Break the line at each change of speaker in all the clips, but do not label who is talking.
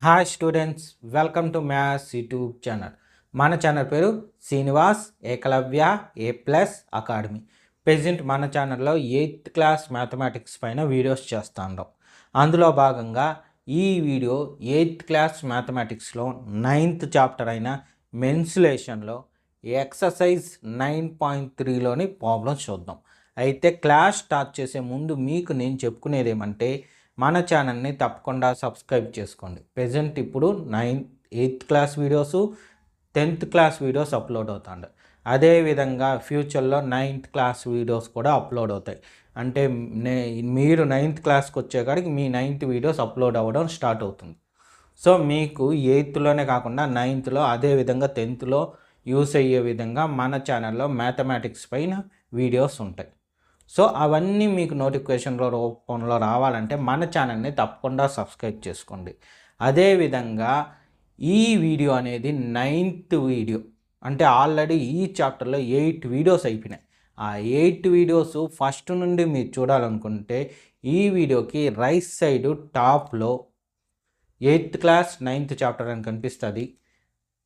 Hi students, welcome to maths YouTube channel. మన channel పేరు Srinivas Ekalavya A+ academy. Present మన ఛానల్లో 8th క్లాస్ మ్యాథమెటిక్స్ పైన వీడియోస్ చేస్తాం. అందులో భాగంగా ఈ video 8th class మ్యాథమెటిక్స్లో 9th chapter అయిన మెన్సులేషన్లో ఎక్సర్సైజ్ 9.3లోని ప్రాబ్లమ్స్ చూద్దాం. అయితే క్లాస్ స్టార్ట్ చేసే ముందు మీకు నేను చెప్పుకునేది ఏమంటే, మన ఛానల్ని తప్పకుండా సబ్స్క్రైబ్ చేసుకోండి. ప్రెజెంట్ ఇప్పుడు 8th class videos, 10th class videos upload అవుతాయి. అదేవిధంగా ఫ్యూచర్లో 9th క్లాస్ వీడియోస్ కూడా అప్లోడ్ అవుతాయి. అంటే మీరు 9th క్లాస్కి వచ్చేకాడికి మీ 9th వీడియోస్ అప్లోడ్ అవ్వడం స్టార్ట్ అవుతుంది. సో మీకు 8thలోనే కాకుండా 9thలో, అదేవిధంగా 10thలో యూస్ అయ్యే విధంగా మన ఛానల్లో మ్యాథమెటిక్స్ పైన వీడియోస్ ఉంటాయి. సో అవన్నీ మీకు నోటిఫికేషన్లో రూపంలో రావాలంటే మన ఛానల్ని తప్పకుండా సబ్స్క్రైబ్ చేసుకోండి. అదేవిధంగా ఈ వీడియో అనేది 9th వీడియో. అంటే ఆల్రెడీ ఈ చాప్టర్లో 8 వీడియోస్ అయిపోయినాయి. ఆ 8 వీడియోస్ ఫస్ట్ నుండి మీరు చూడాలనుకుంటే ఈ వీడియోకి రైట్ సైడ్ టాప్లో 8th క్లాస్ 9th చాప్టర్ అని కనిపిస్తుంది.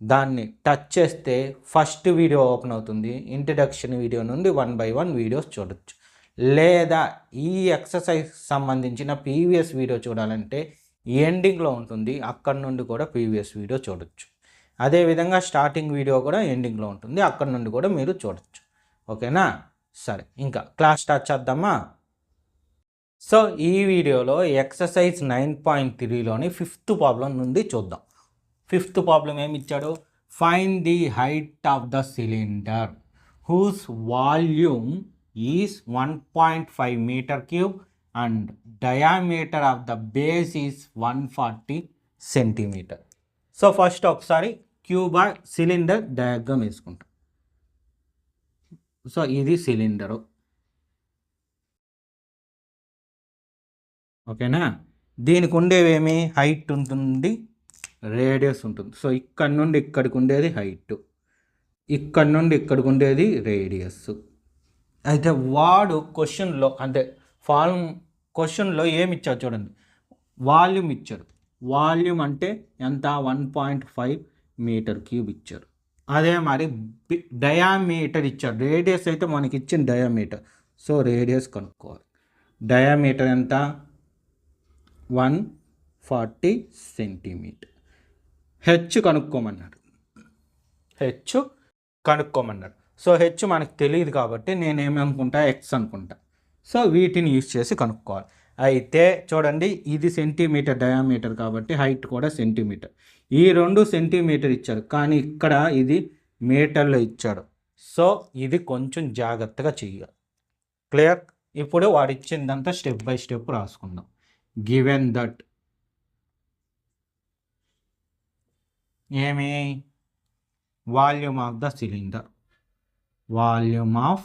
దాన్ని టచ్ చేస్తే ఫస్ట్ వీడియో ఓపెన్ అవుతుంది. ఇంట్రడక్షన్ వీడియో నుండి 1 by 1 వీడియోస్ చూడొచ్చు. లేదా ఈ ఎక్సర్సైజ్ సంబంధించిన ప్రీవియస్ వీడియో చూడాలంటే ఎండింగ్లో ఉంటుంది. అక్కడి నుండి కూడా ప్రీవియస్ వీడియో చూడొచ్చు. అదేవిధంగా స్టార్టింగ్ వీడియో కూడా ఎండింగ్లో ఉంటుంది. అక్కడి నుండి కూడా మీరు చూడొచ్చు. ఓకేనా? సరే, ఇంకా క్లాస్ స్టార్ట్ చేద్దామా? సో ఈ వీడియోలో ఎక్సర్సైజ్ 9.3లోని 5th ప్రాబ్లం నుండి చూద్దాం. 5th ప్రాబ్లం ఏమి ఇచ్చాడు? Find the height of the cylinder whose volume is 1.5 meter cube and diameter of the base is 140 centimeter. So first ఒకసారి క్యూబార్ సిలిండర్ డయాగ్రామ్ వేసుకుంటాం. So ఇది సిలిండరు, ఓకేనా? దీనికి ఉండేవేమి? హైట్ ఉంటుంది, రేడియస్ ఉంటుంది. సో ఇక్కడ నుండి ఇక్కడికి ఉండేది హైట్, ఇక్కడ నుండి ఇక్కడికి ఉండేది రేడియస్. అయితే వాడు క్వశ్చన్లో, అంటే క్వశ్చన్లో ఏమి ఇచ్చాడు చూడండి, వాల్యూమ్ ఇచ్చాడు. వాల్యూమ్ అంటే ఎంత? 1.5 మీటర్ క్యూబ్ ఇచ్చారు. అదే మరి డయామీటర్ ఇచ్చాడు. రేడియస్ అయితే మనకి ఇచ్చిన డయామీటర్. సో రేడియస్ కనుక్కోవాలి. డయామీటర్ ఎంత? 140 సెంటీమీటర్. హెచ్ కనుక్కోమన్నాడు. సో హెచ్ మనకు తెలియదు కాబట్టి నేనేమనుకుంటా, ఎక్స్ అనుకుంటా. సో వీటిని యూజ్ చేసి కనుక్కోవాలి. అయితే చూడండి, ఇది సెంటీమీటర్ డయామీటర్ కాబట్టి హైట్ కూడా సెంటీమీటర్. ఈ 2 సెంటీమీటర్ ఇచ్చాడు, కానీ ఇక్కడ ఇది మీటర్లో ఇచ్చాడు. సో ఇది కొంచెం జాగ్రత్తగా చేయాలి. క్లియర్? ఇప్పుడు వాడు ఇచ్చిందంతా స్టెప్ బై స్టెప్ రాసుకుందాం. గివెన్ దట్ ఏమి? Volume of the cylinder, volume of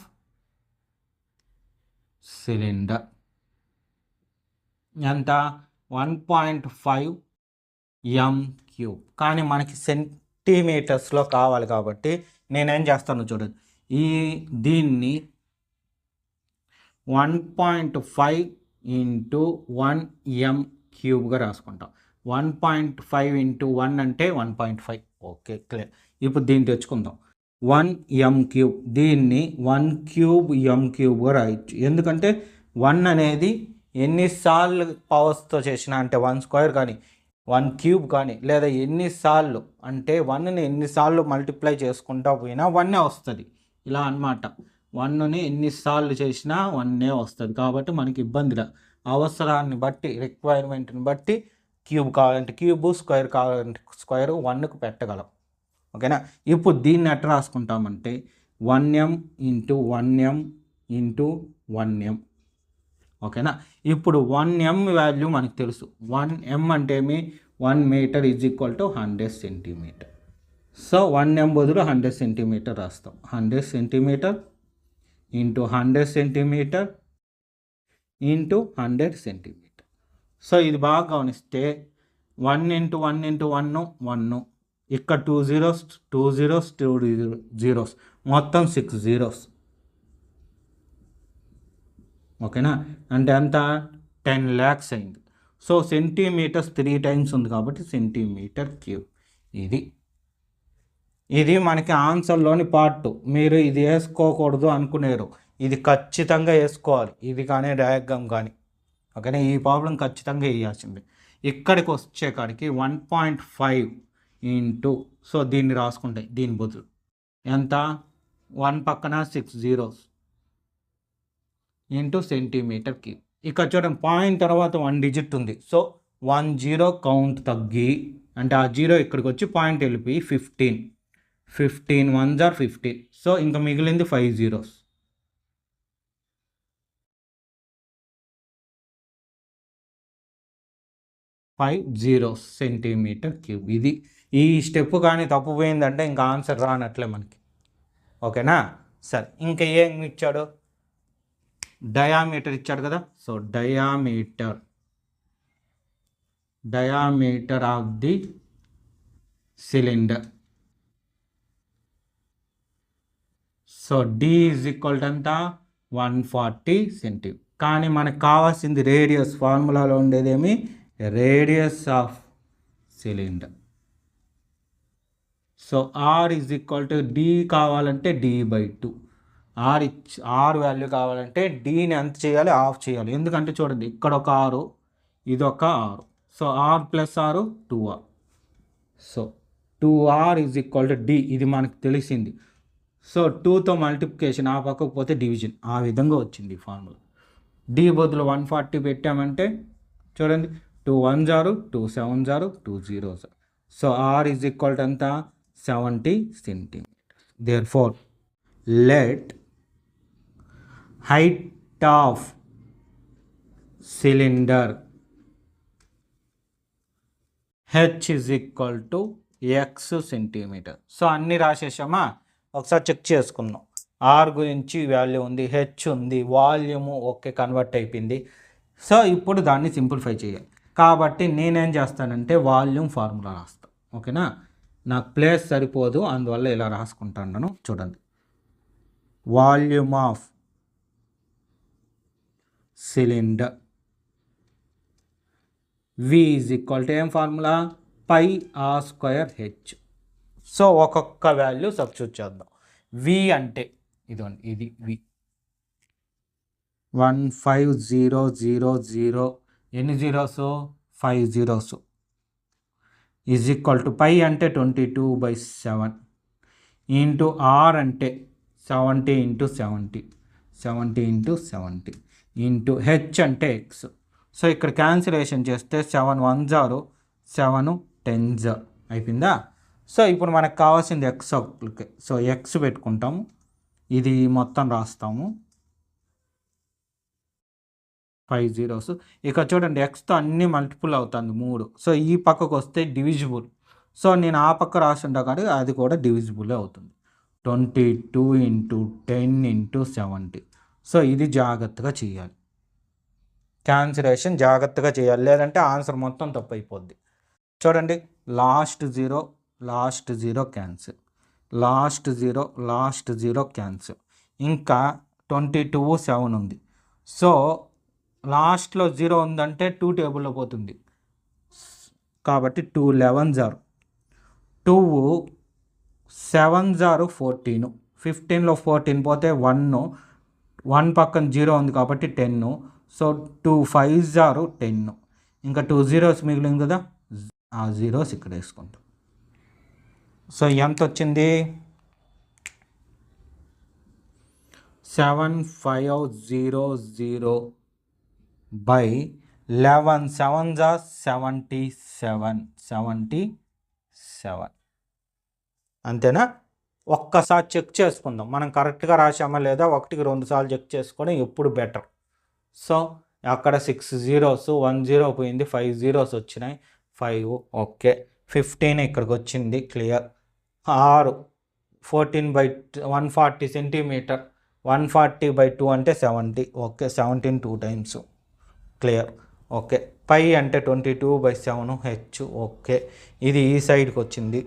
cylinder ఎంత? 1.5 m3. కానీ మనకి సెంటీమీటర్స్లో కావాలి కాబట్టి నేనేం చేస్తాను చూడండి, దీన్ని 1.5 × 1 m3గా రాసుకుంటాం. 1.5 × 1 అంటే 1.5. Okay, clear. ఇప్పుడు దీన్ని తెచ్చుకుందాం. 1 m3, దీన్ని 1 క్యూబ్ m3గా రాయొచ్చు. ఎందుకంటే 1 అనేది ఎన్నిసార్లు పవర్స్తో చేసినా, అంటే 1 స్క్వేర్ కానీ 1 క్యూబ్ కానీ, లేదా ఎన్నిసార్లు అంటే 1ని ఎన్నిసార్లు మల్టిప్లై చేసుకుంటా పోయినా 1 వస్తుంది. ఇలా అన్నమాట. 1ని ఎన్నిసార్లు చేసినా 1 వస్తుంది. కాబట్టి మనకి ఇబ్బందిగా, అవసరాన్ని బట్టి, రిక్వైర్మెంట్ని బట్టి క్యూబ్ కావాలంటే క్యూబ్, స్క్వేర్ కావాలంటే స్క్వేర్ 1కు పెట్టగలం. ఓకేనా? ఇప్పుడు దీన్ని ఎట్లా రాసుకుంటామంటే 1m × 1m × 1m. ఓకేనా? ఇప్పుడు 1m వాల్యూ మనకు తెలుసు. 1m అంటే ఏమి? 1 metre is equal to 100 centimetre. So 1m బదులు 100 సెంటీమీటర్ రాస్తాం. 100 సెంటీమీటర్ × 100 సెంటీమీటర్ × 100 సెంటీమీటర్. సో ఇది బాగా గమనిస్తే 1 × 1 × 1 1, ఇక్కడ 2 zeros 2 zeros 2 zeros, మొత్తం 6 zeros. ఓకేనా? అంటే అంత 10 lakhs అయింది. సో సెంటీమీటర్స్ 3 టైమ్స్ ఉంది కాబట్టి సెంటీమీటర్ క్యూబ్. ఇది మనకి ఆన్సర్లోని పార్ట్. మీరు ఇది వేసుకోకూడదు అనుకునేరు, ఇది ఖచ్చితంగా వేసుకోవాలి. ఇది కానీ డయాగ్రామ్ కానీ, ఓకేనా. ఈ ప్రాబ్లం ఖచ్చితంగా వేయాల్సింది. ఇక్కడికి వచ్చే కాడికి 1.5 ఇంటూ, సో దీన్ని రాసుకుంటాయి దీని బదులు ఎంత, 1 పక్కన 6 zeros ఇంటూ సెంటీమీటర్ క్యూబ్. ఇక్కడ చూడండి పాయింట్ తర్వాత 1 digit ఉంది. సో 1 0 కౌంట్ తగ్గి, అంటే ఆ 0 ఇక్కడికి వచ్చి పాయింట్ వెళ్ళిపోయి 15 1s are 15. సో ఇంకా మిగిలింది 5 zeros. 5 zeros centimetre cube. ఇది ఈ స్టెప్ కానీ తప్పుపోయిందంటే ఇంకా ఆన్సర్ రానట్లే మనకి, ఓకేనా. సరే, ఇంకా ఏం ఇచ్చాడు, డయామీటర్ ఇచ్చాడు కదా. So diameter of the cylinder. So D is equal to ఎంత, 140 సెంటీమీటర్. కానీ మనకు కావాల్సింది రేడియస్, ఫార్ములాలో ఉండేదేమి radius of cylinder. So R is equal to D కావాలంటే d/2. ఆర్ వాల్యూ కావాలంటే డీని ఎంత చేయాలి, ఆఫ్ చేయాలి. ఎందుకంటే చూడండి ఇక్కడ ఒక 6, ఇది ఒక 6. So R plus 6 2r. So 2r is equal to D, ఇది మనకు తెలిసింది. సో 2తో మల్టిప్లికేషన్, ఆ పక్కకు పోతే డివిజన్, ఆ విధంగా వచ్చింది ఫార్ములా. డి బదులు 140 పెట్టామంటే చూడండి 2 1s are 2 7s are 2 zeros. So R is equal to ఎంత, 70 centimetre. Therefore let height of cylinder h is equal to x centimetre. So అన్నీ రాసేసామా, ఒకసారి చెక్ చేసుకుందాం. ఆర్ గురించి వాల్యూ ఉంది, హెచ్ ఉంది, వాల్యూము ఓకే కన్వర్ట్ అయిపోయింది. సో ఇప్పుడు దాన్ని సింప్లిఫై చేయాలి. కాబట్టి నేనేం చేస్తానంటే వాల్యూమ్ ఫార్ములా రాస్తాను, ఓకేనా. నాకు ప్లేస్ సరిపోదు, అందువల్ల ఇలా రాసుకుంటాను. చూడండి, volume of cylinder V is equal to ఏం formula, pi r square h. So ఒక్కొక్క వాల్యూ సబ్స్టిట్యూట్ చేద్దాం. V అంటే ఇదిగోండి, ఇది V 15000, ఎన్ని zeros, 5 zeros is equal to pi అంటే 22/7 ఇంటూ ఆర్ అంటే 70 × 70 ఇంటూ హెచ్ అంటే ఎక్స్. సో ఇక్కడ క్యాన్సిలేషన్ చేస్తే 7 1s are 7 10s అయిపోయిందా. సో ఇప్పుడు మనకు కావాల్సింది ఎక్స్. సో ఎక్స్ పెట్టుకుంటాము, ఇది మొత్తం రాస్తాము 5 zeros. ఇక చూడండి ఎక్స్తో అన్నీ మల్టిపుల్ అవుతుంది 3. సో ఈ పక్కకు వస్తే డివిజిబుల్. సో నేను ఆ పక్క రాస్తుంటా కానీ అది కూడా డివిజిబుల్ అవుతుంది. 22 × 10 × 70. సో ఇది జాగ్రత్తగా చేయాలి, క్యాన్సిలేషన్ జాగ్రత్తగా చేయాలి, లేదంటే ఆన్సర్ మొత్తం తప్పు అయిపోద్ది. చూడండి last zero cancel, last zero cancel. ఇంకా 22 7 ఉంది. సో లాస్ట్లో 0 ఉందంటే 2 టేబుల్లో పోతుంది, కాబట్టి 2 11s are 2 7s are 14. 15లో 14 పోతే 1 పక్కన 0 ఉంది కాబట్టి 10. So 2 5s are 10. ఇంకా 2 zeros మిగిలింది కదా, ఆ జీరోస్ ఇక్కడ వేసుకుంటాం. సో ఎంత వచ్చింది, 7500 by 11 7s are 77. అంతేనా. ఒక్కసారి చెక్ చేసుకుందాం మనం కరెక్ట్గా రాసామా లేదా, 1కి 2 సార్లు చెక్ చేసుకొని ఎప్పుడు బెటర్. సో అక్కడ 6 zeros 1 0 పోయింది, 5 zeros వచ్చినాయి, 5 ఓకే. 15 ఇక్కడికి వచ్చింది, క్లియర్. 6 14/140 సెంటీమీటర్, 140/2 అంటే 70, okay. 17 2 times, clear, okay. Pi అంటే 22/7 హెచ్, ఓకే. ఇది ఈ సైడ్కి వచ్చింది,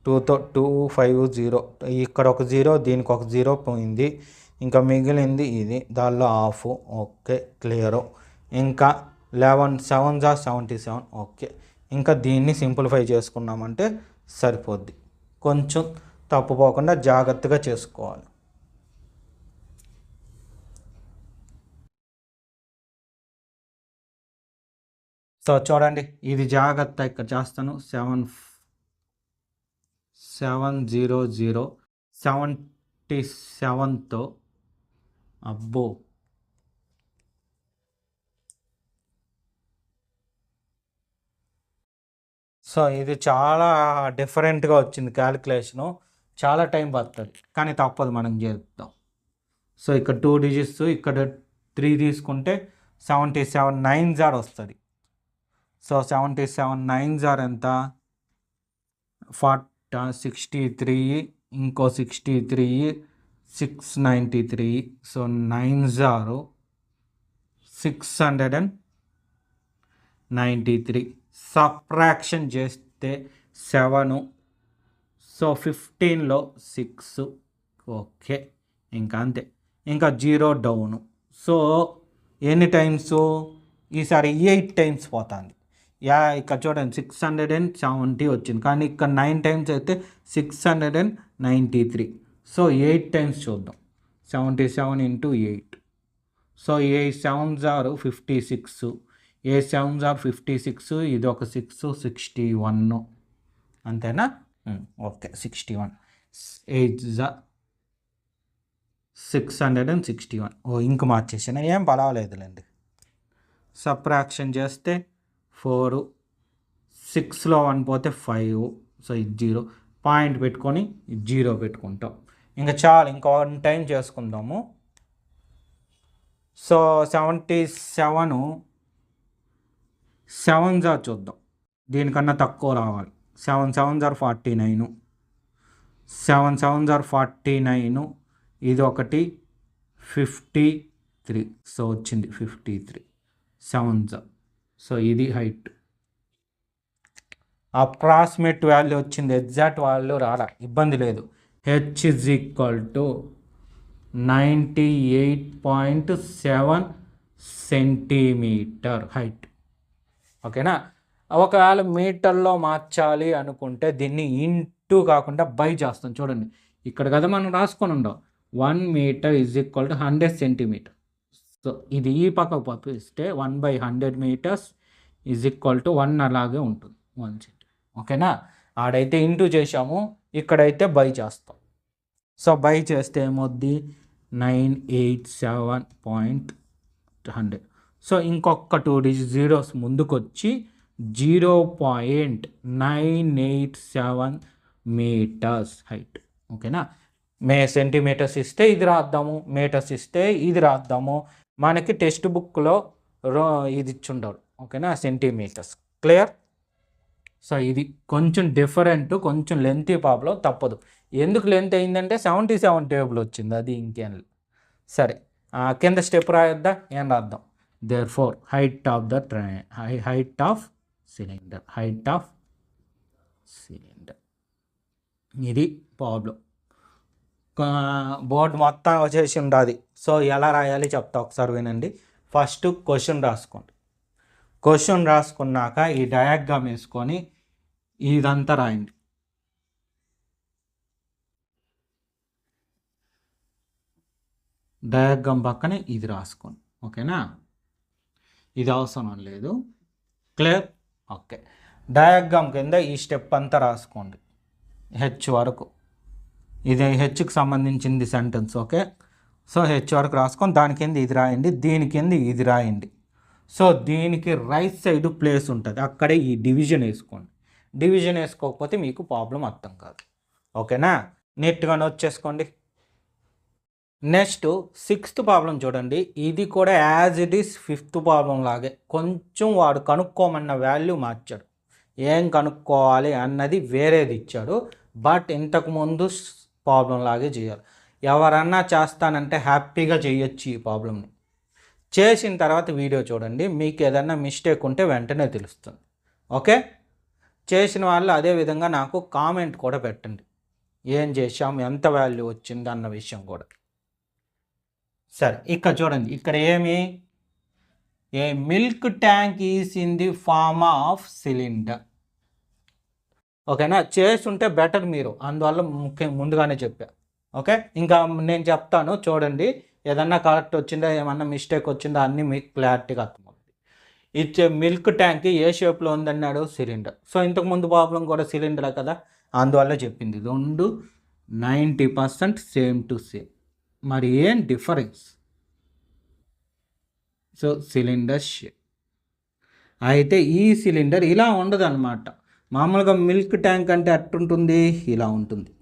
2తో 2 5 0, ఇక్కడ ఒక 0 దీనికి ఒక 0 పోయింది, ఇంకా మిగిలింది ఇది, దానిలో హాఫ్, ఓకే క్లియరు. ఇంకా 11 7 జా 77. ఓకే, ఇంకా దీన్ని సింప్లిఫై చేసుకున్నామంటే సరిపోద్ది. కొంచెం తప్పుపోకుండా జాగ్రత్తగా చేసుకోవాలి. సో చూడండి, ఇది జాగ్రత్త ఇక్కడ చేస్తాను. 700 77తో అబ్బో సో ఇది చాలా డిఫరెంట్గా వచ్చింది క్యాలిక్యులేషను. చాలా టైం పడుతుంది కానీ తప్పదు, మనం చేద్దాం. సో ఇక్కడ 2 డిజిట్స్, ఇక్కడ 3 తీసుకుంటే 77 9 జార్ వస్తుంది. సో 77 9 జార్ ఎంత? 63, ఇంకో 63 693. సో 9 జారు 693. సబ్ట్రాక్షన్ చేస్తే 7. సో 15లో 6. ఓకే, ఇంకా అంతే, ఇంకా 0 డౌను. సో ఎన్ని టైమ్స్? ఈసారి 8 టైమ్స్ పోతుంది. ఇక్కడ చూడండి 670 వచ్చింది, కానీ ఇక్కడ 9 టైమ్స్ అయితే 693. సో 8 టైమ్స్ చూద్దాం. 77 × 8. So 8 7s are 56. 8 7s are 56. ఇది ఒక 6 61. అంతేనా? ఓకే, 61. 8 661. ఇంక మార్చేసాను, ఏం పర్వాలేదులేండి. సబ్ట్రాక్షన్ చేస్తే 4, 6లో 1 పోతే 5. సో ఇది 0. పాయింట్ పెట్టుకొని 0 పెట్టుకుంటాం. ఇంకా చాలు, ఇంకా 1 టైం చేసుకుందాము. సో 77 7s are చూద్దాం, దీనికన్నా తక్కువ రావాలి. 7 7s are 49. 7 7s are 49. ఇది ఒకటి 53. సో వచ్చింది 53 7s. సో ఇది హైట్. అప్రాక్సిమేట్ వాల్యూ వచ్చింది, ఎగ్జాక్ట్ వాల్యూ రాలా, ఇబ్బంది లేదు. H is equal to 98.7 centimetre height. ఓకేనా? ఒకవేళ మీటర్లో మార్చాలి అనుకుంటే దీన్ని ఇంటూ కాకుండా బై చేస్తాం. చూడండి ఇక్కడ కదా మనం రాసుకొని ఉండం. 1 metre is equal to 100 centimetre. So ఇది ఈ పక్కకు పంపిస్తే 1/100 మీటర్స్ ఈజ్ ఈక్వల్ టు 1 అలాగే ఉంటుంది, 1 సెంటీమీటర్. ఓకేనా? ఆడైతే ఇంటూ చేసాము, ఇక్కడైతే బై చేస్తాం. సో బై చేస్తే ఏమొద్ది? 987.100. సో ఇంకొక 2 digits జీరోస్ ముందుకు వచ్చి 0.987 మీటర్స్ హైట్. ఓకేనా? సెంటీమీటర్స్ ఇస్తే ఇది రాద్దాము, మీటర్స్ ఇస్తే ఇది రాద్దాము. మనకి టెక్స్ట్ బుక్లో ఇది ఇచ్చుండడు. ఓకేనా? సెంటీమీటర్స్. క్లియర్? సో ఇది కొంచెం డిఫరెంట్, కొంచెం లెంతీ ప్రాబ్లం, తప్పదు. ఎందుకు లెంత్ అయిందంటే 77 టేబుల్ వచ్చింది, అది ఇంకేం. సరే, కింద స్టెప్ రాయొద్దా? ఏం రాద్దాం. Therefore height of the height of cylinder. ఇది ప్రాబ్లం. బోర్డు మొత్తం వచ్చేసి ఉండాలి. సో ఎలా రాయాలి చెప్తా, ఒకసారి వినండి. ఫస్ట్ క్వశ్చన్ రాసుకోండి. క్వశ్చన్ రాసుకున్నాక ఈ డయాగ్రామ్ వేసుకొని ఇదంతా రాయండి. డయాగ్రామ్ పక్కనే ఇది రాసుకోండి. ఓకేనా? ఇది అవసరం లేదు. క్లియర్? ఓకే. డయాగ్రామ్ కింద ఈ స్టెప్ అంతా రాసుకోండి, హెచ్ వరకు. ఇది హెచ్కి సంబంధించింది సెంటెన్స్. ఓకే, సో హెచ్ వరకు రాసుకొని దాని కింద ఇది రాయండి, దీని కింద ఇది రాయండి. సో దీనికి రైట్ సైడ్ ప్లేస్ ఉంటుంది, అక్కడే ఈ డివిజన్ వేసుకోండి. డివిజన్ వేసుకోకపోతే మీకు ప్రాబ్లం అర్థం కాదు. ఓకేనా? నీట్గా నోట్ చేసుకోండి. నెక్స్ట్ 6th ప్రాబ్లం చూడండి. ఇది కూడా as it is 5th problem లాగే, కొంచెం వాడు కనుక్కోమన్న వాల్యూ మార్చాడు. ఏం కనుక్కోవాలి అన్నది వేరేది ఇచ్చాడు, బట్ ఇంతకుముందు ప్రాబ్లం లాగే చేయాలి. ఎవరన్నా చేస్తానంటే హ్యాపీగా చేయొచ్చు ఈ ప్రాబ్లమ్ని. చేసిన తర్వాత వీడియో చూడండి, మీకు ఏదన్నా మిస్టేక్ ఉంటే వెంటనే తెలుస్తుంది. ఓకే? చేసిన వాళ్ళు అదేవిధంగా నాకు కామెంట్ కూడా పెట్టండి, ఏం చేసాం, ఎంత వాల్యూ వచ్చింది అన్న విషయం కూడా. సరే, ఇక్కడ చూడండి, ఇక్కడ ఏమి a milk tank is in the form of cylinder. ఓకేనా, చేస్తుంటే బెటర్ మీరు, అందువల్ల ముందుగానే చెప్పా. ఓకే, ఇంకా నేను చెప్తాను చూడండి, ఏదన్నా కరెక్ట్ వచ్చిందా ఏమన్నా మిస్టేక్ వచ్చిందా అన్నీ మీకు క్లారిటీగా అర్థమవుతుంది. ఇచ్చే మిల్క్ ట్యాంక్ ఏ షేప్లో ఉందన్నాడు, సిలిండర్. సో ఇంతకుముందు ప్రాబ్లం కూడా సిలిండరే కదా, అందువల్ల చెప్పింది. రెండు 90% సేమ్ టు సేమ్. మరి ఏం డిఫరెన్స్? సో సిలిండర్ షేప్ అయితే ఈ సిలిండర్ ఇలా ఉండదు అనమాట. మామూలుగా మిల్క్ ట్యాంక్ అంటే అట్టుంటుంది, ఇలా ఉంటుంది.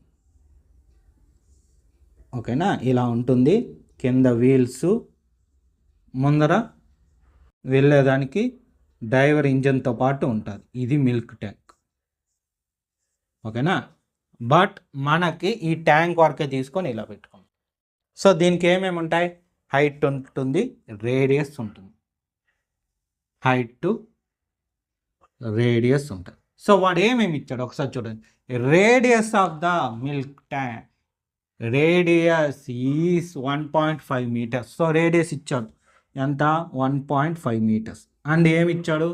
ఓకేనా, ఇలా ఉంటుంది. కింద వీల్స్, ముందర వెళ్ళేదానికి డ్రైవర్ ఇంజన్తో పాటు ఉంటుంది. ఇది మిల్క్ ట్యాంక్. ఓకేనా, బట్ మనకి ఈ ట్యాంక్ వరకే తీసుకొని ఇలా పెట్టుకోండి. సో దీనికి ఏమేమి ఉంటాయి, హైట్ ఉంటుంది, రేడియస్ ఉంటుంది. హైట్ టు రేడియస్ ఉంటుంది. సో వాడు ఏమేమి ఇచ్చాడు ఒకసారి చూడండి. Radius of the milk tank, radius is 1.5 metres. So radius ఇచ్చాడు ఎంత, 1.5 మీటర్స్. అండ్ ఏమి ఇచ్చాడు,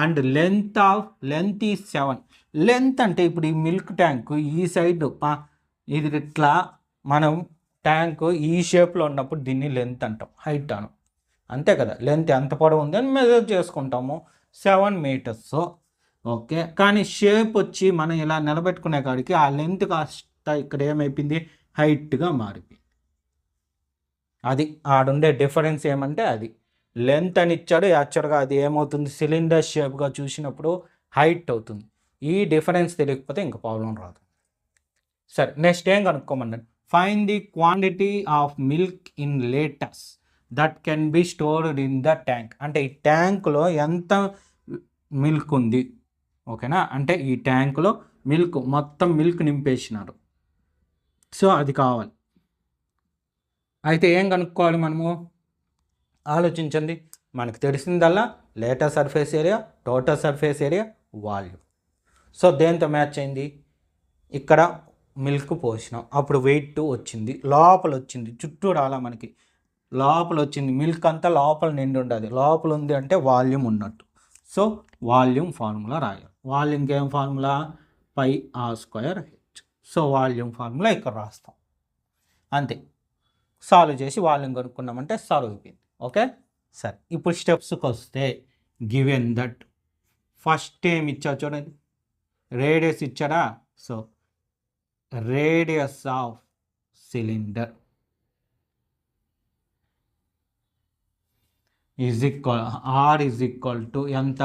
అండ్ లెంత్ ఈజ్ 7. లెంత్ అంటే ఇప్పుడు ఈ మిల్క్ ట్యాంక్ ఈ సైడ్ ఇది ఇట్లా, మనం ట్యాంక్ ఈ షేప్లో ఉన్నప్పుడు దీన్ని లెంత్ అంటాం, హైట్ అను, అంతే కదా. లెంత్ ఎంత పొడవు ఉంది అని మెజర్ చేసుకుంటాము, 7 మీటర్స్. ఓకే, కానీ షేప్ వచ్చి మనం ఇలా నిలబెట్టుకునే కాడికి ఆ లెంత్ కాస్త ఇక్కడ ఏమైపోయింది, హైట్గా మారిపోయింది. అది ఆడుండే డిఫరెన్స్ ఏమంటే అది లెంత్ అని ఇచ్చాడు, యాక్చువల్గా అది ఏమవుతుంది, సిలిండర్ షేప్గా చూసినప్పుడు హైట్ అవుతుంది. ఈ డిఫరెన్స్ తెలియకపోతే ఇంకా ప్రాబ్లం రాదు. సరే, నెక్స్ట్ ఏం కనుక్కోమన్నాడు, find the quantity of milk in litres that can be stored in the tank. అంటే ఈ ట్యాంక్లో ఎంత మిల్క్ ఉంది. ఓకేనా, అంటే ఈ ట్యాంక్లో మొత్తం మిల్క్ నింపేసినారు. సో అది కావాలి. అయితే ఏం కనుక్కోవాలి మనము, ఆలోచించండి. మనకు తెలిసిందల్లా lateral surface area, total surface area, volume. So దేంతో మ్యాచ్ అయింది, ఇక్కడ మిల్క్ పోసినాం, అప్పుడు వెయిట్ వచ్చింది, లోపల వచ్చింది, చుట్టూ రాలా మనకి, లోపల వచ్చింది. మిల్క్ అంతా లోపల నిండి ఉండాలి, లోపల ఉంది అంటే వాల్యూమ్ ఉన్నట్టు. సో వాల్యూమ్ ఫార్ములా రాయాలి. వాల్యూమ్కి ఏం formula, πr²h. So volume formula ఇక్కడ రాస్తాం, అంతే. సాల్వ్ చేసి వాల్యూమ్ కనుక్కున్నామంటే సాల్వ్ అయిపోయింది. ఓకే, సరే. ఇప్పుడు స్టెప్స్కి వస్తే, గివెన్ దట్ ఫస్ట్ ఏమి ఇచ్చా చూడండి, రేడియస్ ఇచ్చాడా. So radius of cylinder is equal, R is equal to ఎంత,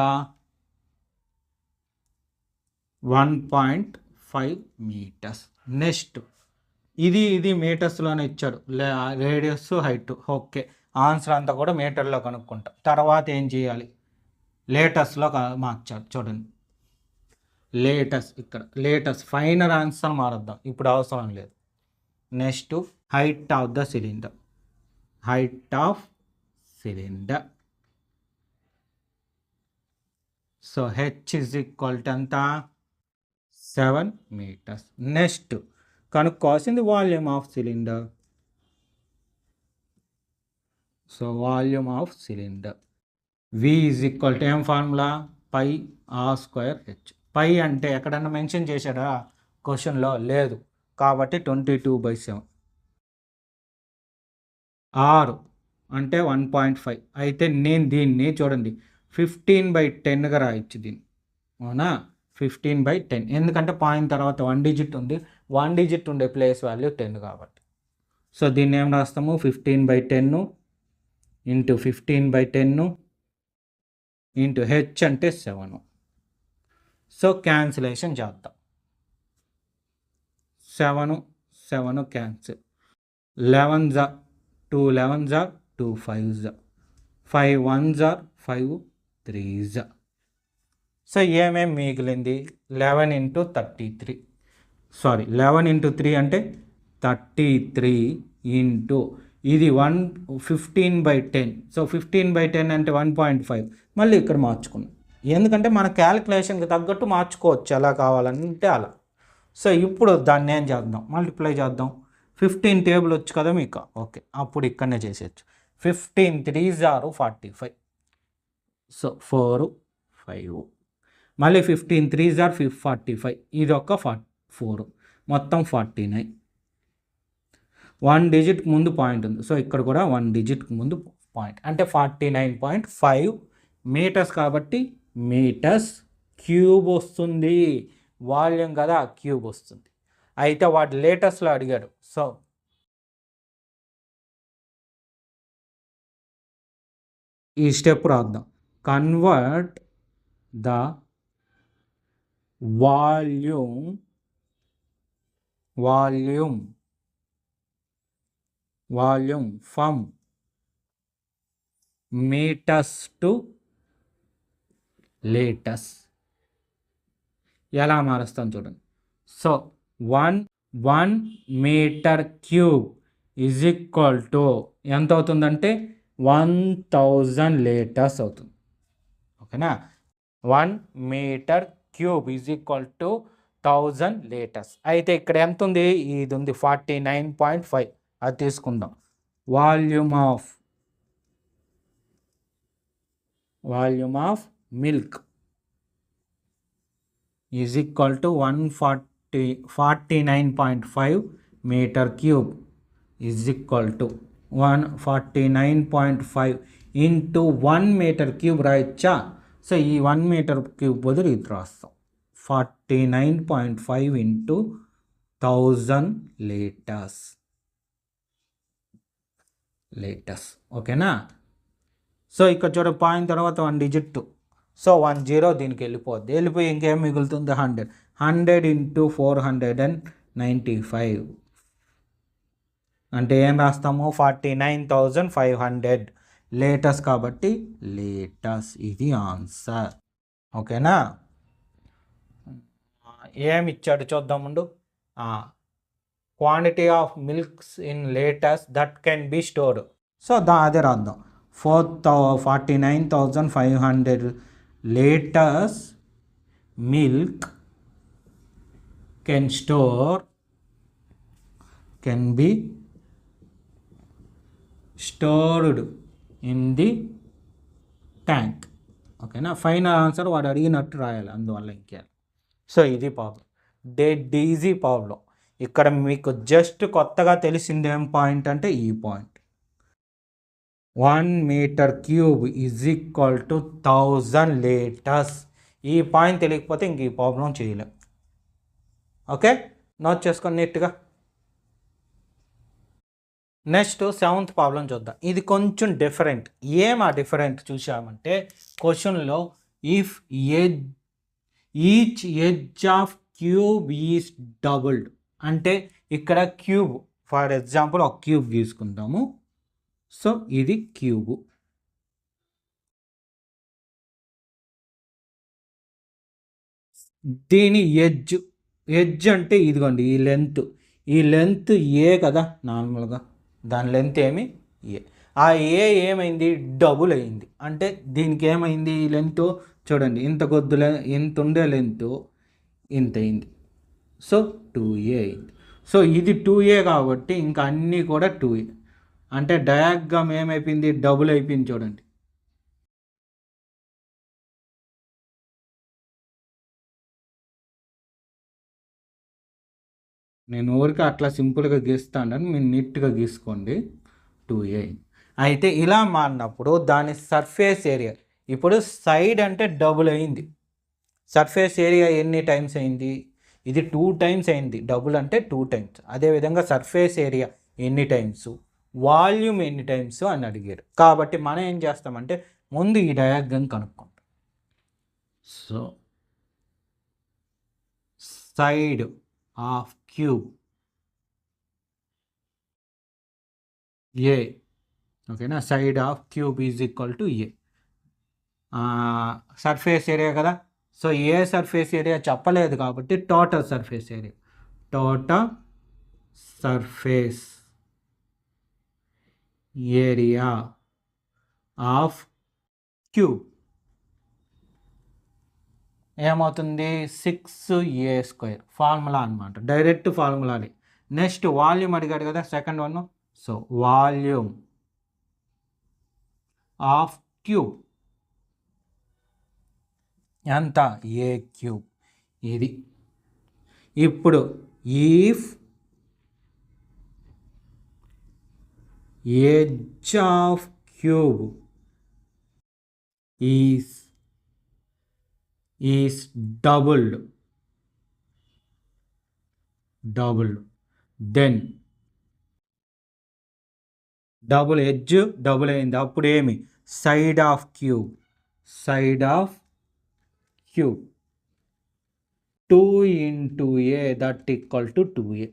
1.5 మీటర్స్. నెక్స్ట్ ఇది మీటర్స్లోనే ఇచ్చాడు, రేడియస్ హైట్. ఓకే, ఆన్సర్ అంతా కూడా మీటర్లో కనుక్కుంటాం. తర్వాత ఏం చేయాలి, లీటర్స్లో మార్చాలి. చూడండి, ఇక్కడ లేటెస్ట్ ఫైనల్ ఆన్సర్ మారద్దాం, ఇప్పుడు అవసరం లేదు. Next height of the cylinder, so h is equal to ఎంత, 7 మీటర్స్. నెక్స్ట్ కనుక్కోవాల్సింది volume of cylinder. So volume of cylinder, V is equal to ఏం ఫార్ములా, πr²h. పై అంటే ఎక్కడన్నా మెన్షన్ చేశాడా క్వశ్చన్లో, లేదు కాబట్టి 22/7. ఆరు అంటే 1.5. అయితే నేను దీన్ని చూడండి 15/10గా రాయొచ్చు దీన్ని, అవునా, 15/10. ఎందుకంటే పాయింట్ తర్వాత 1 డిజిట్ ఉంది, 1 డిజిట్ ఉండే ప్లేస్ వాల్యూ 10 కాబట్టి. సో దీన్ని ఏం రాస్తాము, 15/10 ఇంటూ 15/10 ఇంటూ హెచ్ అంటే 7. సో క్యాన్సిలేషన్ చేద్దాం, 7 క్యాన్సిల్, 11 2 11 2 5 5 1 5 3. సో ఏమేమి మిగిలింది, 11 × 33, 11 × 3 అంటే 33 ఇంటూ ఇది 15/10. సో 15/10 అంటే 1.5. మళ్ళీ ఇక్కడ మార్చుకున్నాం, ఎందుకంటే మన క్యాలిక్యులేషన్కి తగ్గట్టు మార్చుకోవచ్చు ఎలా కావాలంటే అలా. సో ఇప్పుడు దాన్ని ఏం చేద్దాం, మల్టిప్లై చేద్దాం. 15 టేబుల్ వచ్చు కదా మీకు, ఓకే, అప్పుడు ఇక్కడనే చేసేయచ్చు. 15 3 45. సో 4 5 మళ్ళీ 15 3 జార్ 45 ఇది ఒక 4 మొత్తం 49. 1 డిజిట్ ముందు పాయింట్ ఉంది, సో ఇక్కడ కూడా 1 డిజిట్ ముందు పాయింట్ అంటే 49.5 మీటర్స్. కాబట్టి మీటర్స్ క్యూబ్ వస్తుంది. వాల్యూమ్ కదా, క్యూబ్ వస్తుంది. అయితే వాడు లేటెస్ట్లో అడిగాడు. సో ఈ స్టెప్ రాద్దాం. Convert the volume from metres to litres. ఎలా మారుస్తాం చూడండి. So 1 metre cube is equal to ఎంత అవుతుందంటే 1000 లీటర్స్ అవుతుంది. ఓకేనా, 1 metre cube is equal to 1000 litres. అయితే ఇక్కడ ఎంత ఉంది, ఇది ఉంది 49.5. అది తీసుకుందాం. Volume of milk is equal to 49.5 metre cube is equal to 149.5 into 1 metre cube రాయొచ్చా? సో ఈ 1 మీటర్ క్యూబ్ బదులు ఇది రాస్తాం. 49.5 ఇంటూ 1000 లీటర్స్. ఓకేనా. సో ఇక్కడ చూడ పాయింట్ తర్వాత 1 డిజిట్. సో 10 దీనికి వెళ్ళిపోయి ఇంకేం మిగులుతుంది 100 ఇంటూ 495 అంటే ఏం రాస్తాము 49,500 లీటర్స్. కాబట్టి లీటర్స్ ఇది ఆన్సర్. ఓకేనా. ఏమి ఇచ్చాడు చూద్దాముండు. Quantity of milks in litres that can be stored. So అదే రాద్దాం. 49,500 litres milk can be stored in the tank. ఓకేనా. ఫైనల్ ఆన్సర్ వాడు అడిగినట్టు రాయాలి, అందువల్ల ఇంకేయాలి. సో ఇది ప్రాబ్లం, డెడ్ ఈజీ ప్రాబ్లం. ఇక్కడ మీకు జస్ట్ కొత్తగా తెలిసింది ఏం పాయింట్ అంటే ఈ point 1 metre cube is equal to 1000 litres. ఈ పాయింట్ తెలియకపోతే ఇంక ఈ ప్రాబ్లం చేయలేం. ఓకే, నోట్ చేసుకొని నీట్గా. నెక్స్ట్ 7th ప్రాబ్లం చూద్దాం. ఇది కొంచెం డిఫరెంట్. ఆ డిఫరెంట్ చూసామంటే క్వశ్చన్లో if each edge of cube is doubled అంటే ఇక్కడ క్యూబ్, ఫర్ ఎగ్జాంపుల్ ఒక క్యూబ్ తీసుకుందాము. సో ఇది క్యూబు. దీని ఎడ్జ్ అంటే ఇదిగోండి ఈ లెంత్ ఏ కదా నార్మల్గా, దాని లెంత్ ఏమి ఏ. ఆ ఏమైంది డబుల్ అయింది. అంటే దీనికి ఏమైంది ఈ లెంత్ చూడండి, ఇంత ఉండే లెంత్ ఇంత అయింది. సో 2a అయింది. సో ఇది 2a కాబట్టి ఇంకా అన్నీ కూడా 2a. అంటే డయాగ్రామ్ ఏమైపోయింది డబుల్ అయిపోయింది చూడండి. నేను ఊరికి అట్లా సింపుల్గా గీస్తానని మీరు నీట్గా గీసుకోండి. 2a. అయితే ఇలా మారినప్పుడు దాని సర్ఫేస్ ఏరియా ఇప్పుడు సైడ్ అంటే డబుల్ అయింది. సర్ఫేస్ ఏరియా ఎన్ని టైమ్స్ అయింది, ఇది 2 టైమ్స్ అయింది. డబుల్ అంటే 2 టైమ్స్. అదేవిధంగా సర్ఫేస్ ఏరియా ఎన్ని టైమ్స్, వాల్యూమ్ ఎన్ని టైమ్స్ అని అడిగారు. కాబట్టి మనం ఏం చేస్తామంటే ముందు ఈ డయాగ్రామ్ కనుక్కుంటాం. So side of cube a. ఓకేనా, side of cube is equal to a. Surface area కదా, సో ఏ సర్ఫేస్ ఏరియా చెప్పలేదు కాబట్టి total surface area of cube ఏమవుతుంది 6a². ఫార్ములా అనమాట, డైరెక్ట్ ఫార్ములాని. నెక్స్ట్ వాల్యూమ్ అడిగాడు కదా second one. So volume of cube ఎంత ఏ cube. ఇది ఇప్పుడు if edge of cube is doubled then double edge double అయింది, అప్పుడు ఏమి side of cube 2 into a that equal to 2a.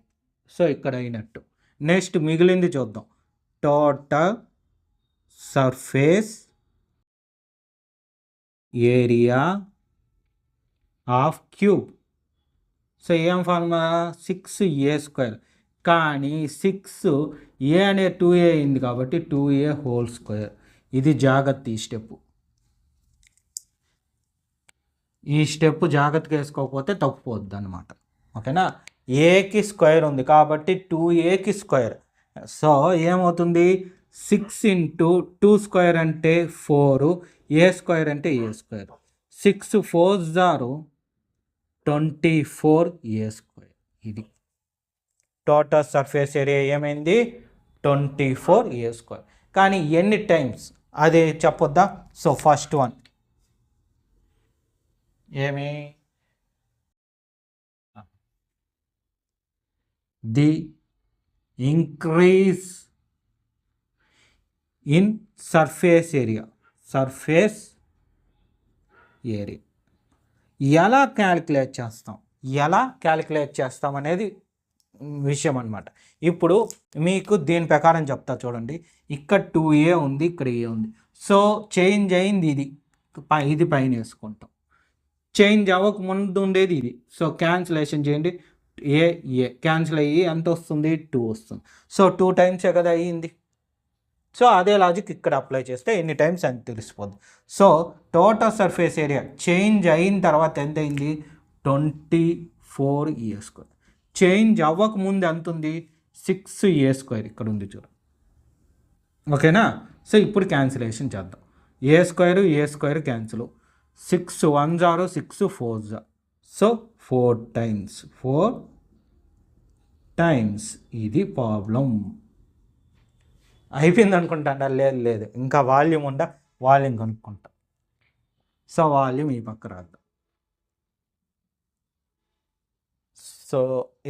So ఇక్కడ అయినట్టు. నెక్స్ట్ మిగిలింది చూద్దాం. Total surface area of cube. So ఏం ఫార్ములా 6a², కానీ 6 ఏ అనే 2a అయింది కాబట్టి 2a². ఇది జాగ్రత్త. ఈ స్టెప్ జాగ్రత్తగా వేసుకోకపోతే తప్పుపోద్ది అనమాట. ఓకేనా. ఏకి స్క్వేర్ ఉంది కాబట్టి 2a². సో ఏమవుతుంది 6 into 2² అంటే 4, a² అంటే a². 6 4s are 24a². ఇది టోటల్ సర్ఫేస్ ఏరియా ఏమైంది 24a². కానీ ఎన్ని టైమ్స్ అది చెప్పొద్దా. సో ఫస్ట్ వన్ ఏమి the increase in surface area ఎలా క్యాలిక్యులేట్ చేస్తాం అనేది విషయం అనమాట. ఇప్పుడు మీకు దీని ప్రకారం చెప్తా చూడండి. ఇక్కడ 2a ఉంది, ఇక్కడ a ఉంది. సో చేంజ్ అయింది ఇది పైన వేసుకుంటాం. చేంజ్ అవ్వక ముందు ఉండేది ఇది. సో క్యాన్సిలేషన్ చేయండి. ఏ క్యాన్సిల్ అయ్యి ఎంత వస్తుంది 2 వస్తుంది. సో 2 టైమ్సే కదా అయ్యింది. సో అదే లాజిక్ ఇక్కడ అప్లై చేస్తే ఎన్ని టైమ్స్ అని తెలిసిపోద్ది. So total surface area change అయిన తర్వాత ఎంత అయింది 24a². చేంజ్ అవ్వక ముందు ఎంత ఉంది 6a². ఇక్కడ ఉంది చూడు. ఓకేనా. సో ఇప్పుడు క్యాన్సిలేషన్ చేద్దాం. a² cancel. 6 1s are 6 4s. So 4 times. ఇది ప్రాబ్లం. అయిపోయింది అనుకుంటా. లేదు ఇంకా వాల్యూమ్ కనుక్కుంటా. సో వాల్యూమ్ ఈ పక్క రాద్దాం. సో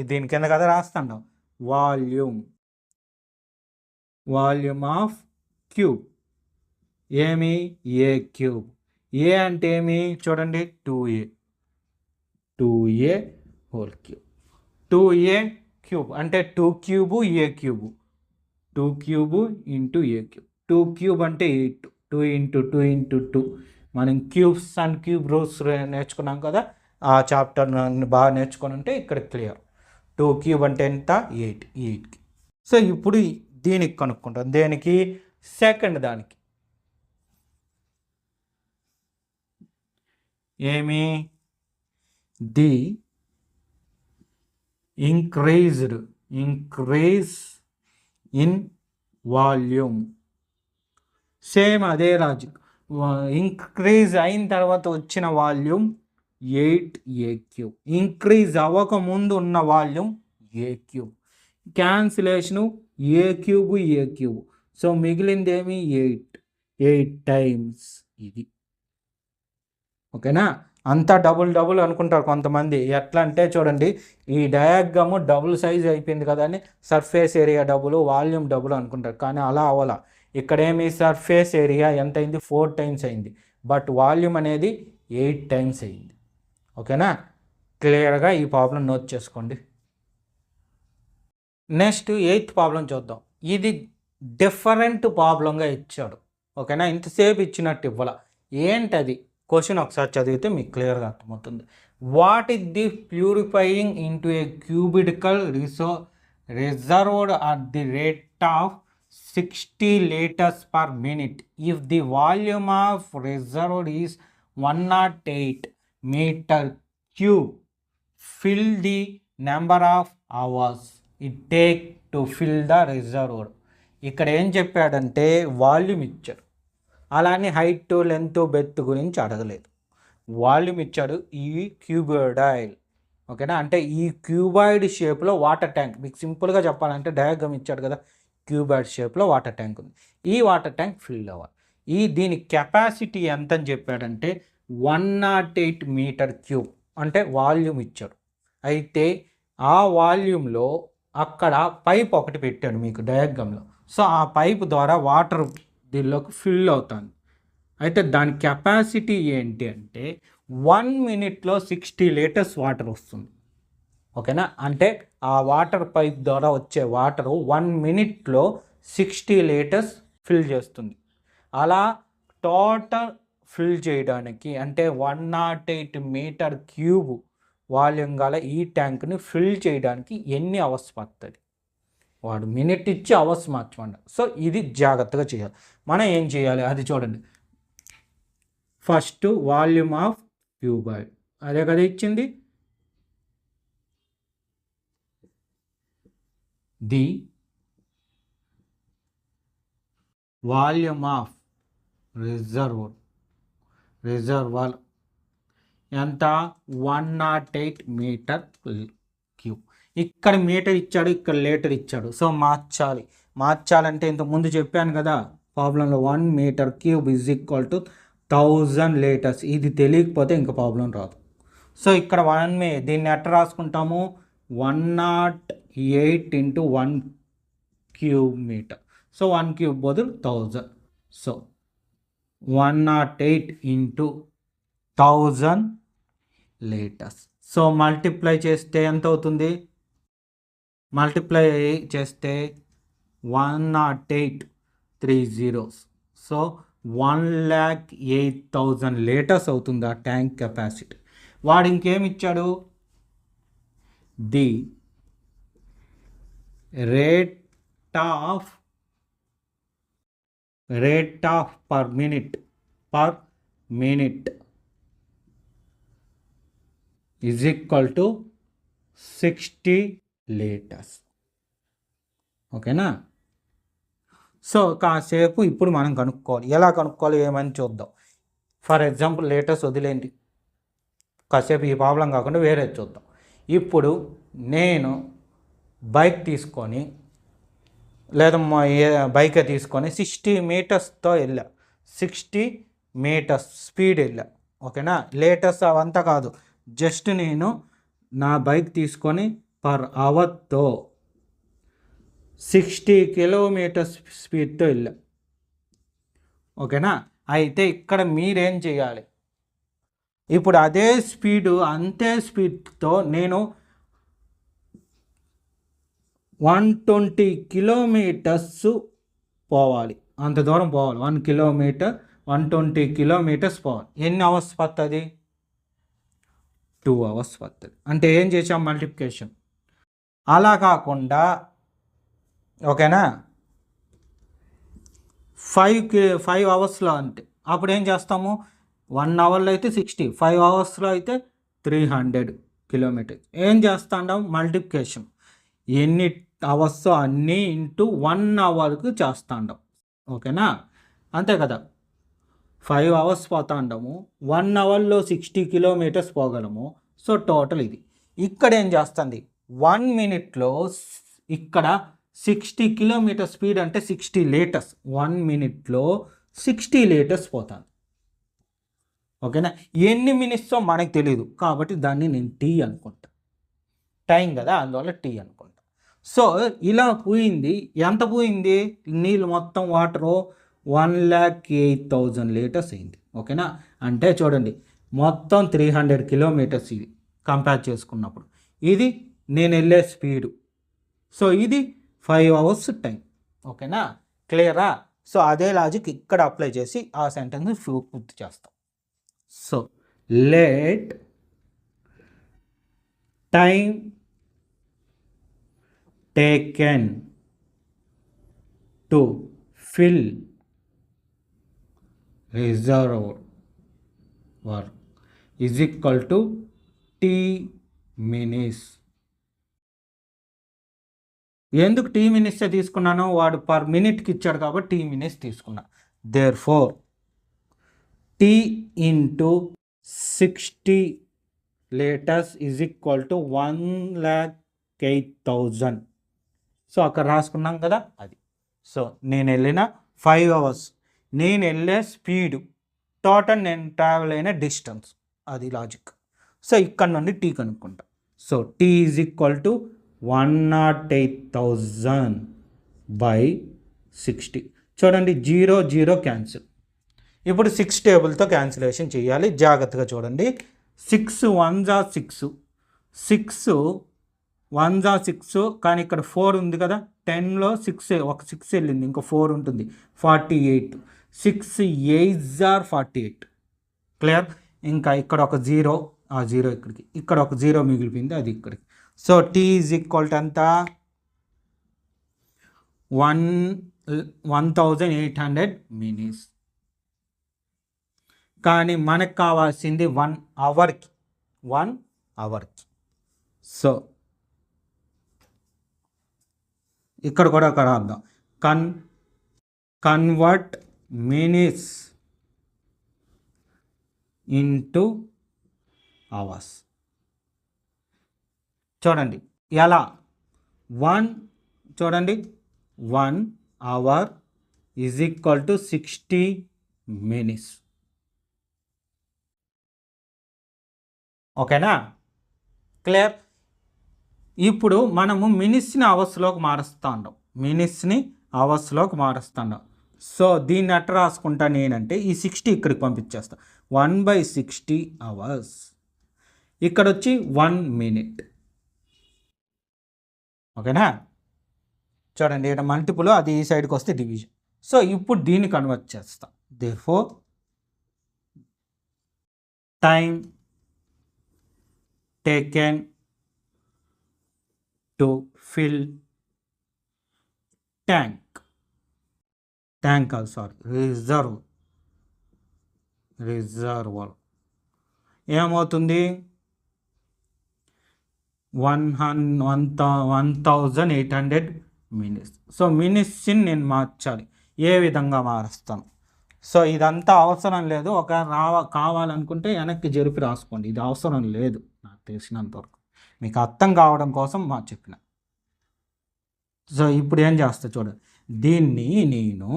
దీని కింద కదా రాస్తాం వాల్యూమ్ ఆఫ్ క్యూబ్ ఏమి a³. ఏ అంటే ఏమి చూడండి 2a హోల్ క్యూబ్. 2a³ అంటే 2³ a³. 2³ into a³. 2³ అంటే 8. 2 into 2 into 2. మనం క్యూబ్స్ అండ్ క్యూబ్ రూల్స్ నేర్చుకున్నాం కదా. ఆ చాప్టర్ బాగా నేర్చుకొని ఉంటే ఇక్కడ క్లియర్. 2³ అంటే ఎంత 8కి. సో ఇప్పుడు దీనికి కనుక్కుంటాం. దేనికి సెకండ్ దానికి ఏమి the increase in volume. Same అదే లాజిక్. ఇంక్రీజ్ అయిన తర్వాత వచ్చిన వాల్యూమ్ 8a³. ఇంక్రీజ్ అవ్వకముందు ఉన్న వాల్యూమ్ a³. క్యాన్సిలేషను a³. సో మిగిలింది ఏమి 8 టైమ్స్ ఇది. ఓకేనా. అంతా డబుల్ అనుకుంటారు కొంతమంది. ఎట్లా అంటే చూడండి, ఈ డయాగ్రాము డబుల్ సైజ్ అయిపోయింది కదా అని surface area double volume double అనుకుంటారు. కానీ అలా అవ్వాల. ఇక్కడేమి సర్ఫేస్ ఏరియా ఎంత అయింది 4 టైమ్స్ అయింది. బట్ వాల్యూమ్ అనేది 8 టైమ్స్ అయింది. ఓకేనా. క్లియర్గా ఈ ప్రాబ్లం నోట్ చేసుకోండి. నెక్స్ట్ 8th ప్రాబ్లం చూద్దాం. ఇది డిఫరెంట్ ప్రాబ్లంగా ఇచ్చాడు. ఓకేనా. ఇంతసేపు ఇచ్చినట్టు ఇవ్వాల. ఏంటది క్వశ్చన్ ఒకసారి చదివితే మీకు క్లియర్గా అర్థమవుతుంది. What is the purifying into A cubical reserved at the rate of 60 liters per minute if the volume of reserved is 108 meter cube. Fill the number of hours it take to fill the reservoir. ఇక్కడ ఏం చెప్పాడంటే volume ఇచ్చారు, అలానే height length Beth గురించి అడగలేదు. Volume ఇచ్చాడు ఈ cuboid. ఓకేనా, అంటే ఈ క్యూబాయిడ్ షేప్లో వాటర్ ట్యాంక్, మీకు సింపుల్గా చెప్పాలంటే డయాగ్రామ్ ఇచ్చాడు కదా, క్యూబాయిడ్ షేప్లో వాటర్ ట్యాంక్ ఉంది. ఈ వాటర్ ట్యాంక్ ఫిల్ అవ్వాలి. దీని కెపాసిటీ ఎంత అని చెప్పాడంటే 108 మీటర్ క్యూబ్, అంటే వాల్యూమ్ ఇచ్చాడు. అయితే ఆ వాల్యూమ్లో అక్కడ పైప్ ఒకటి పెట్టాడు మీకు డయాగ్రామ్లో. సో ఆ పైప్ ద్వారా వాటర్ దీనిలోకి ఫిల్ అవుతుంది. అయితే దాని కెపాసిటీ ఏంటి అంటే 1 మినిట్లో 60 లీటర్స్ వాటర్ వస్తుంది. ఓకేనా, అంటే ఆ వాటర్ పైప్ ద్వారా వచ్చే వాటరు 1 మినిట్లో 60 లీటర్స్ ఫిల్ చేస్తుంది. అలా టోటల్ ఫిల్ చేయడానికి అంటే 108 మీటర్ క్యూబ్ వాల్యూమ్ గల ఈ ట్యాంక్ని ఫిల్ చేయడానికి ఎన్ని అవర్స్ పడుతుంది? వాడు మినిట్ ఇచ్చి అవర్స్ మార్చమండి. సో ఇది జాగ్రత్తగా చేయాలి. మనం ఏం చేయాలి అది చూడండి. ఫస్ట్ వాల్యూమ్ ఆఫ్ క్యూబాయిడ్ అదే కదా ఇచ్చింది. ది వాల్యూమ్ ఆఫ్ రిజర్వాయర్ ఎంత? 108 మీటర్ క్యూబ్. ఇక్కడ మీటర్ ఇచ్చాడు, ఇక్కడ లీటర్ ఇచ్చాడు. సో మార్చాలంటే ఇంతకుముందు చెప్పాను కదా ప్రాబ్లంలో 1 metre cube is equal to 1000 litres. ఇది తెలియకపోతే ఇంకా ప్రాబ్లం రాదు. సో ఇక్కడ దీన్ని ఎట్లా రాసుకుంటాము? 108 into 1 cube metre. So 1 cube బదులు 1000. So 108 into 1000 litres. So multiply చేస్తే ఎంత అవుతుంది? మల్టిప్లై చేస్తే 108 3 zeros. సో 108,000 లీటర్స్ అవుతుంది ఆ ట్యాంక్ కెపాసిటీ. వాడు ఇంకేమి ఇచ్చాడు? The rate of per minute is equal to 60 litres. ఓకేనా, సో కాసేపు ఇప్పుడు మనం కనుక్కోవాలి. ఎలా కనుక్కోవాలి ఏమని చూద్దాం. ఫర్ ఎగ్జాంపుల్ లీటర్స్ వదిలేండి, కాసేపు ఈ ప్రాబ్లం కాకుండా వేరే చూద్దాం. ఇప్పుడు నేను బైక్ తీసుకొని లేదా బైక్ తీసుకొని 60 మీటర్స్తో వెళ్ళా, 60 మీటర్స్ స్పీడ్ వెళ్ళా. ఓకేనా, లీటర్స్ అవంతా కాదు, జస్ట్ నేను నా బైక్ తీసుకొని పర్ అవర్తో 60 కిలోమీటర్స్ స్పీడ్తో వెళ్ళా. ఓకేనా, అయితే ఇక్కడ మీరేం చేయాలి? ఇప్పుడు అదే అంతే స్పీడ్తో నేను 120 కిలోమీటర్స్ పోవాలి. అంత దూరం పోవాలి. 1 కిలోమీటర్ 120 కిలోమీటర్స్ పోవాలి. ఎన్ని అవర్స్ పడుతుంది? 2 అవర్స్ పడుతుంది. అంటే ఏం చేసాం? మల్టిప్లికేషన్. అలా కాకుండా ఓకేనా 5 అవర్స్లో అంటే అప్పుడు ఏం చేస్తాము? 1 అవర్లో అయితే 60, 5 అవర్స్లో అయితే 300 కిలోమీటర్స్. ఏం చేస్తాం? మల్టిప్లికేషన్. ఎన్ని అవర్స్ అన్నీ ఇంటూ 1 అవర్కు చేస్తాం. ఓకేనా, అంతే కదా. 5 అవర్స్ పోతాండము, 1 అవర్లో 60 కిలోమీటర్స్ పోగలము. సో టోటల్ ఇది. ఇక్కడ ఏం చేస్తుంది? 1 మినిట్లో ఇక్కడ 60 కిలోమీటర్ స్పీడ్ అంటే 60 లీటర్స్. 1 మినిట్లో 60 లీటర్స్ పోతాను. ఓకేనా, ఎన్ని మినిట్సో మనకు తెలియదు కాబట్టి దాన్ని నేను టీ అనుకుంటా. టైం కదా, అందువల్ల టీ అనుకుంటా. సో ఇలా పోయింది. ఎంత పోయింది? నీళ్ళు మొత్తం వాటరు 108,000 లీటర్స్ అయింది. ఓకేనా, అంటే చూడండి మొత్తం 300 కిలోమీటర్స్ ఇది కంపేర్ చేసుకున్నప్పుడు. ఇది నేను వెళ్ళే స్పీడు. సో ఇది 5 అవర్స్ టైం. ఓకేనా, క్లియరా? సో అదే లాజిక్ ఇక్కడ అప్లై చేసి ఆ సెంటెన్స్ పూర్తి చేస్తాం. So let time taken to fill reservoir is equal to T minutes. ఎందుకు T మినిట్సే తీసుకున్నాను? వాడు పర్ మినిట్కి ఇచ్చాడు కాబట్టి T మినిట్స్ తీసుకున్నా. Therefore T into 60 litres is equal to 1,08,000. So అక్కడ రాసుకున్నాం కదా అది. సో నేను వెళ్ళిన 5 hours, నేను వెళ్ళే స్పీడు, టోటల్ నేను ట్రావెల్ అయిన డిస్టెన్స్, అది లాజిక్. సో ఇక్కడ నుండి టీ కనుక్కుంటా. So tea is equal to 108,000 by 60. చూడండి 0 0 క్యాన్సిల్. ఇప్పుడు 6 టేబుల్తో క్యాన్సిలేషన్ చేయాలి, జాగ్రత్తగా చూడండి. 6 1 జా 6, 6 1 జా 6, కానీ ఇక్కడ 4 ఉంది కదా, 10లో 6 ఒక 6 వెళ్ళింది, ఇంకా 4 ఉంటుంది, 48. 6 8 జా 48. క్లియర్? ఇంకా ఇక్కడ ఒక 0, ఆ 0 ఇక్కడికి, ఇక్కడ ఒక 0 మిగిలిపోయింది, అది ఇక్కడికి. So tea is equal to ఎంత? 1,800 మినిట్స్. కానీ మనకు కావాల్సింది 1 అవర్కి, 1 అవర్కి. సో ఇక్కడ కూడా అక్కడ రాద్దాం. Convert minutes into hours. చూడండి ఎలా, 1 చూడండి 1 hour is equal to 60 minutes. ఓకేనా? క్లియర్? ఇప్పుడు మనము మినిట్స్ని అవర్స్లోకి మారుస్తూ ఉన్నాం, మినిట్స్ని అవర్స్లోకి మారుస్తూ ఉన్నాం. సో దీన్ని ఎట్లా రాసుకుంటా నేనంటే, ఈ 60 ఇక్కడికి పంపించేస్తా. 1/60 అవర్స్. ఇక్కడ వచ్చి 1 minute. ఓకేనా? చూడండి ఇక్కడ మల్టిపుల్, అది ఈ సైడ్కి వస్తే డివిజన్. సో ఇప్పుడు దీన్ని కన్వర్ట్ చేస్తా. Therefore time taken to fill tank కాదు, సారీ, రిజర్వర్ ఏమవుతుంది? 1,800 మినిట్స్. సో మినిట్స్ని నేను మార్చాలి. ఏ విధంగా మారుస్తాను? సో ఇదంతా అవసరం లేదు, ఒక కావాలనుకుంటే వెనక్కి జరిపి రాసుకోండి, ఇది అవసరం లేదు నాకు తెలిసినంతవరకు, మీకు అర్థం కావడం కోసం చెప్పిన. సో ఇప్పుడు ఏం చేస్తా చూడండి, దీన్ని నేను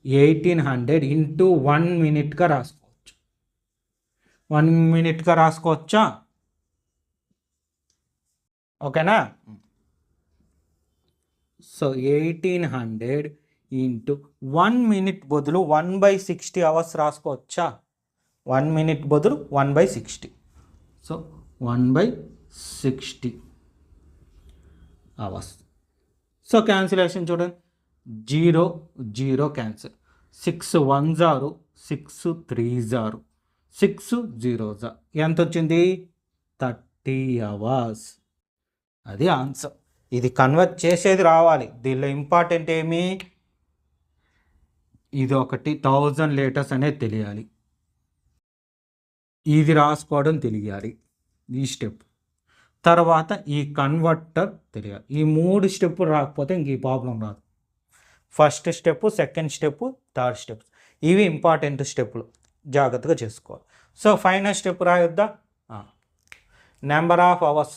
1800 ఇంటూ 1 minute రాసుకోవచ్చు. 1 minute రాసుకోవచ్చా? ఓకేనా? సో 1800 ఇంటూ 1 minute బదులు 1/60 అవర్స్ రాసుకోవచ్చా? 1 minute బదులు 1/60. So 1/60 hours. సో క్యాన్సిలేషన్ చూడండి, 0 0 క్యాన్సిల్, 6 1 జారు, 6 3 జారు, 6 0 జా, ఎంత వచ్చింది? 30 hours. అది ఆన్సర్. ఇది కన్వర్ట్ చేసేది రావాలి. దీనిలో ఇంపార్టెంట్ ఏమి? ఇది ఒకటి 1000 లీటర్స్ అనేది తెలియాలి, ఇది రాసుకోవడం తెలియాలి, ఈ స్టెప్. తర్వాత ఈ కన్వర్టర్ తెలియాలి. ఈ 3 స్టెప్ రాకపోతే ఇంక ఈ ప్రాబ్లం రాదు. First step, second step, third step, ఇవి ఇంపార్టెంట్ స్టెప్పులు, జాగ్రత్తగా చేసుకోవాలి. సో ఫైనల్ స్టెప్ రాయొద్దా? Number of hours.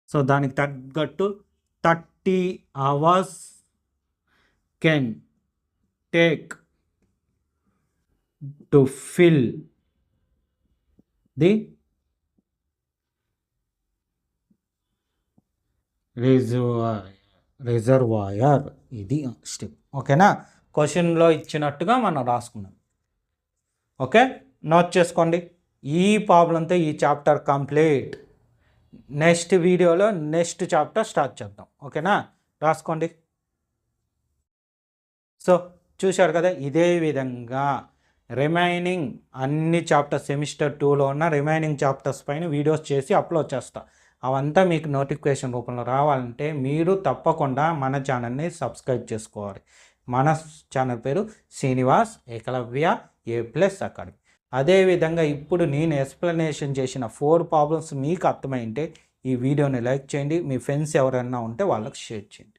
సో దానికి తగ్గట్టు 30 hours can take to fill the reservoir. ఇది స్టెప్. ఓకేనా? క్వశ్చన్లో ఇచ్చినట్టుగా మనం రాసుకున్నాం. ఓకే, నోట్ చేసుకోండి. ఈ ప్రాబ్లంతో ఈ చాప్టర్ కంప్లీట్. నెక్స్ట్ వీడియోలో నెక్స్ట్ చాప్టర్ స్టార్ట్ చేద్దాం. ఓకేనా? రాసుకోండి. సో చూశారు కదా, ఇదే విధంగా రిమైనింగ్ అన్ని చాప్టర్స్, సెమిస్టర్ 2లో ఉన్న రిమైనింగ్ చాప్టర్స్ పైన వీడియోస్ చేసి అప్లోడ్ చేస్తా. అవంతా మీకు నోటిఫికేషన్ రూపంలో రావాలంటే మీరు తప్పకుండా మన ఛానల్ని సబ్స్క్రైబ్ చేసుకోవాలి. మన ఛానల్ పేరు శ్రీనివాస్ ఏకలవ్య A+ అకాడమీ. అదేవిధంగా ఇప్పుడు నేను ఎక్స్ప్లెనేషన్ చేసిన 4 ప్రాబ్లమ్స్ మీకు అర్థమైంటే ఈ వీడియోని లైక్ చేయండి, మీ ఫ్రెండ్స్ ఎవరైనా ఉంటే వాళ్ళకి షేర్ చేయండి.